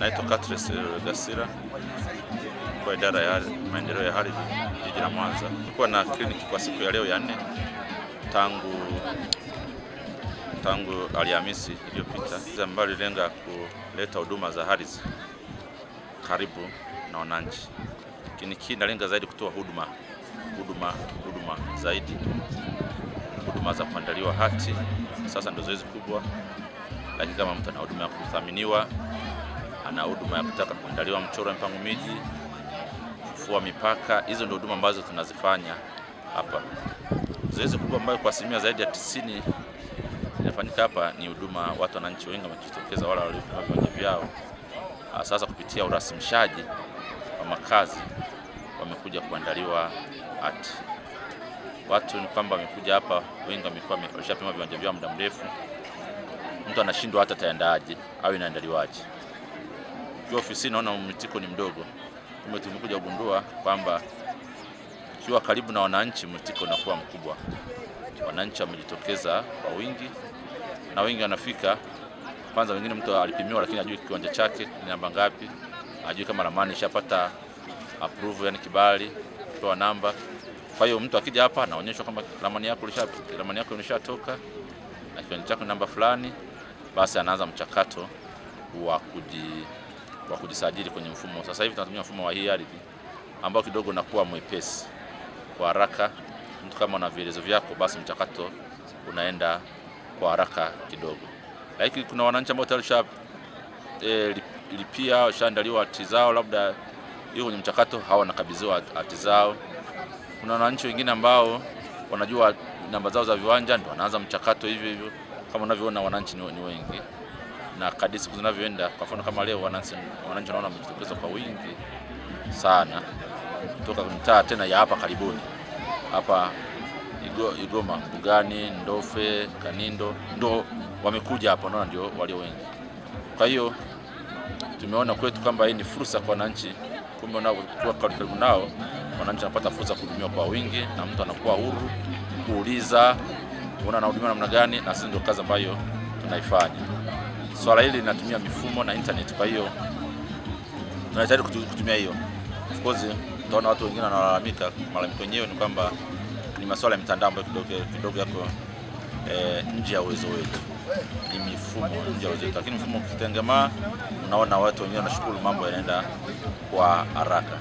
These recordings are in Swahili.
Naitwa Katres Gasira kwa idara ya maendeleo ya ardhi jiji la Mwanza. Tulikuwa na kliniki kwa siku ya leo ya 4 tangu Alhamisi iliyopita, ambayo ililenga kuleta huduma za ardhi karibu na wananchi. Kliniki inalenga zaidi kutoa huduma zaidi, huduma za kuandaliwa hati. Sasa ndio zoezi kubwa, lakini kama mtu ana huduma ya kuthaminiwa, ana huduma ya kutaka kuandaliwa mchoro wa mpango miji, kufua mipaka, hizo ndio huduma ambazo tunazifanya hapa. Zoezi kubwa ambayo kwa asilimia zaidi ya 90 inafanyika hapa ni huduma. Watu wananchi wengi wamejitokeza, wale waliopima viwanja vyao sasa kupitia urasimishaji wa makazi wamekuja kuandaliwa hati. Watu ni kwamba wamekuja hapa wengi wameshapima viwanja vyao muda mrefu, mtu anashindwa hata taendaje au inaandaliwaje. Kwa ofisi naona mwitiko ni mdogo. Tumekuja kugundua kwamba kiwa karibu na wananchi mwitiko unakuwa mkubwa. Wananchi wamejitokeza kwa wingi na wengi wanafika. Kwanza wengine mtu alipimiwa lakini hajui kiwanja chake ni namba ngapi, hajui kama ramani ishapata approve, yani kibali kwa namba. Kwa hiyo mtu akija hapa anaonyeshwa kama ramani yako imeshatoka na kiwanja chako namba fulani, basi anaanza mchakato wa kujisajili kwenye mfumo. Sasa hivi tunatumia mfumo wa hii ardhi ambao kidogo unakuwa mwepesi kwa haraka. Mtu kama una vielezo vyako, basi mchakato unaenda kwa haraka kidogo. Lakini kuna wananchi ambao tayari lipia washaandaliwa hati zao, labda hiyo kwenye mchakato hawanakabidhiwa hati zao. Kuna wananchi wengine ambao wanajua namba zao za viwanja, ndio wanaanza mchakato hivyo. Kama unavyoona wananchi ni wengi, na kadri siku zinavyoenda, kwa mfano kama leo wananchi wanaona wamejitokeza kwa wingi sana kutoka mitaa tena ya hapa karibuni hapa Igoma, Mbugani, Ndofe, Kanindo, ndo wamekuja hapa, naona ndio walio wengi. Kwa hiyo tumeona kwetu kwamba hii ni fursa kwa wananchi, kumbe unapokuwa karibu nao wananchi wanapata fursa kuhudumiwa kwa wingi, na mtu anakuwa huru kuuliza anahudumiwa namna gani, na sisi ndio kazi ambayo tunaifanya. Swala hili linatumia mifumo na internet, kwa hiyo tunahitaji kutumia hiyo. Of course tunaona watu wengine wanalalamika, malalamiko yenyewe ni kwamba ni masuala ya mtandao ambayo kidogo yako nje ya uwezo wetu. Ni mifumo nje ya uwezo wetu, lakini mfumo ukitengemaa, unaona watu wengine wanashukuru, mambo yanaenda kwa haraka.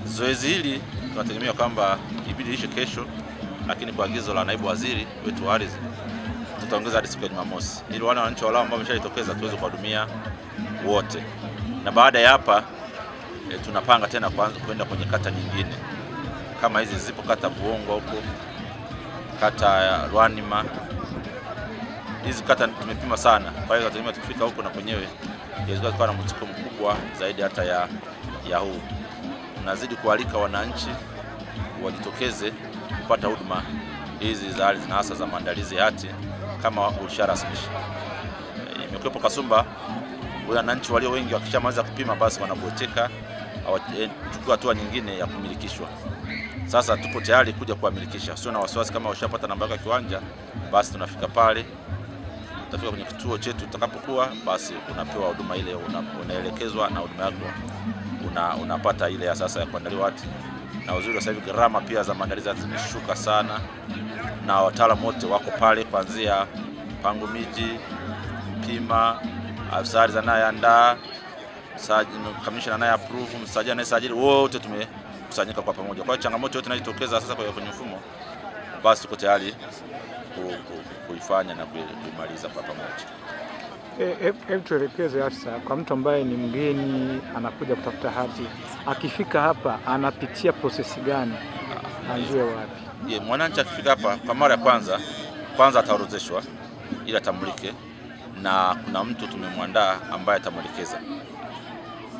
Zoezi hili tunategemea kwamba ibidi ishe kesho, lakini kwa agizo la naibu waziri wetu wa ardhi tutaongeza hadi siku ya Jumamosi, ili wale wananchi wale ambao wameshajitokeza tuweze kuhudumia wote. Na baada ya hapa tunapanga tena kwenda kwenye kata nyingine kama hizi zipo, kata Buongo huko, kata ya Rwanima. Hizi kata tumepima sana, kwa hiyo tunategemea tufika huko na kwenyewe inaweza kuwa na mtiko mkubwa zaidi hata ya huu. Tunazidi kualika wananchi wajitokeze kupata huduma hizi za ardhi na hasa za maandalizi ya hati kama usharasimisha. Imekuwepo kasumba, wananchi walio wengi wakishamaliza kupima basi wanabweteka, hawachukua hatua nyingine ya kumilikishwa. Sasa tupo tayari kuja kuamilikisha, sio na wasiwasi. Kama ushapata namba yako ya kiwanja, basi tunafika pale, utafika kwenye kituo chetu, utakapokuwa basi unapewa huduma ile, unaelekezwa na huduma yako unapata ile ya sasa ya kuandaliwa hati. Na uzuri sasa hivi gharama pia za maandalizi zimeshuka sana, na wataalamu wote wako pale, kuanzia mpango miji, pima, afisa anayeandaa, commissioner anaye approve, msajili anayesajili, wote tumekusanyika kwa pamoja. Kwa changamoto yote inayotokeza sasa kwenye mfumo, basi tuko tayari kuifanya na kuimaliza kwa pamoja. Hebu tuelekeze afisa, kwa mtu ambaye ni mgeni anakuja kutafuta hati, akifika hapa anapitia prosesi gani? Anzie wapi? Mwananchi akifika hapa kwa mara ya kwanza ataorodheshwa ili atambulike, na kuna mtu tumemwandaa ambaye atamwelekeza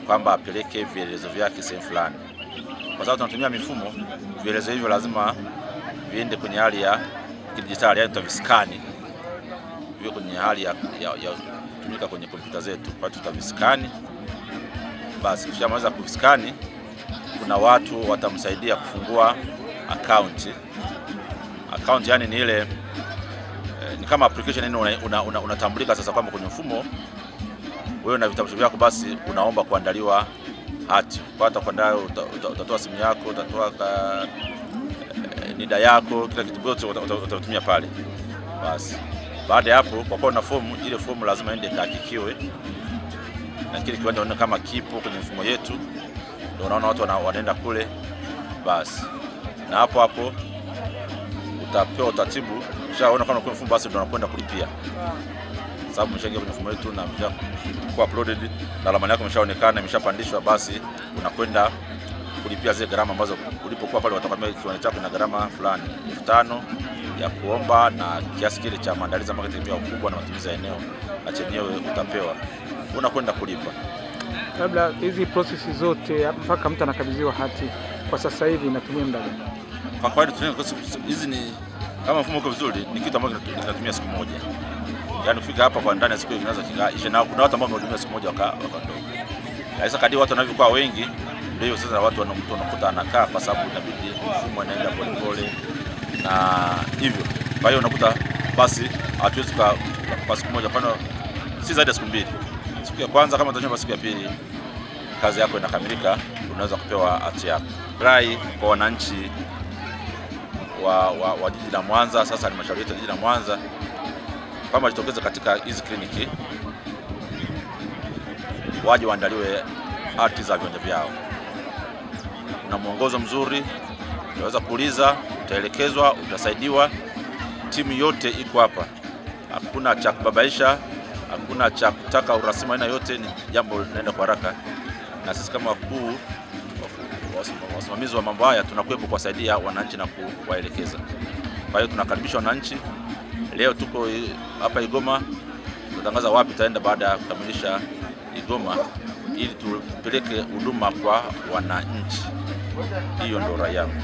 kwamba apeleke vielezo vyake sehemu fulani. Kwa sababu tunatumia mifumo, vielezo hivyo lazima viende kwenye hali ya kidijitali, yani tutaviskani viwe kwenye hali ya kutumika kwenye kompyuta zetu. Kwa hiyo tutaviskani, basi tukishamaliza kuviskani, kuna watu watamsaidia kufungua account yani ni ile ni kama application, yani unatambulika sasa kwamba kwenye mfumo wewe na vitambulisho vyako, basi unaomba kuandaliwa hati. Kupata kuandaa, utatoa simu yako, utatoa NIDA yako, kila kitu yote utatumia pale. Basi baada ya hapo, kwa kuwa na fomu, ile fomu lazima ende kahakikiwe na kile kiwanja unaona kama kipo kwenye mfumo yetu, ndio unaona watu wanaenda kule. Basi na hapo utapewa utaratibu, ushaona kama kuna mfumo, basi ndio unakwenda kulipia, sababu mshaingia kwenye mfumo wetu na mshakuwa uploaded na alama yako imeshaonekana, imeshapandishwa. Basi unakwenda kulipia zile gharama ambazo ulipokuwa pale, watakwambia kiwanja chako na gharama fulani 5,000 ya kuomba na kiasi kile cha maandalizi ambayo kitategemea ukubwa na matumizi ya eneo, na chenyewe utapewa, unakwenda kulipa. Labda hizi process zote mpaka mtu anakabidhiwa hati kwa sasa hivi inatumia muda gani? Kwa kawaida hizi ni kama mfumo uko vizuri, ni kitu ambacho kinatumia siku moja. Yaani kufika hapa kwa ndani ya siku inaweza kikaisha, na kuna watu ambao wametumia siku moja wakaondoka. Sasa kadri watu wanavyokuwa wengi, ndio sasa watu wanakuta anakaa, kwa sababu inabidi mfumo inaenda polepole na hivyo. Kwa hiyo unakuta basi hatuwezi kwa siku moja, kwa si zaidi ya siku 2. Siku ya kwanza kama utanyoma, siku ya pili kazi yako inakamilika, unaweza kupewa hati yako. Rai kwa wananchi wa jiji la Mwanza, sasa halmashauri yetu ya jiji la Mwanza, kama jitokeza katika hizi kliniki, waje waandaliwe hati za viwanja vyao. Una mwongozo mzuri, unaweza kuuliza, utaelekezwa, utasaidiwa. Timu yote iko hapa, hakuna cha kubabaisha, hakuna cha kutaka urasimu aina yote, ni jambo linaenda kwa haraka. Na sisi kama wakuu wasimamizi wa mambo haya tunakuwepo kuwasaidia wananchi na kuwaelekeza. Kwa hiyo tunakaribisha wananchi. Leo tuko hapa Igoma, tutatangaza wapi taenda baada ya kukamilisha Igoma, ili tupeleke huduma kwa wananchi. Hiyo ndio rai yangu.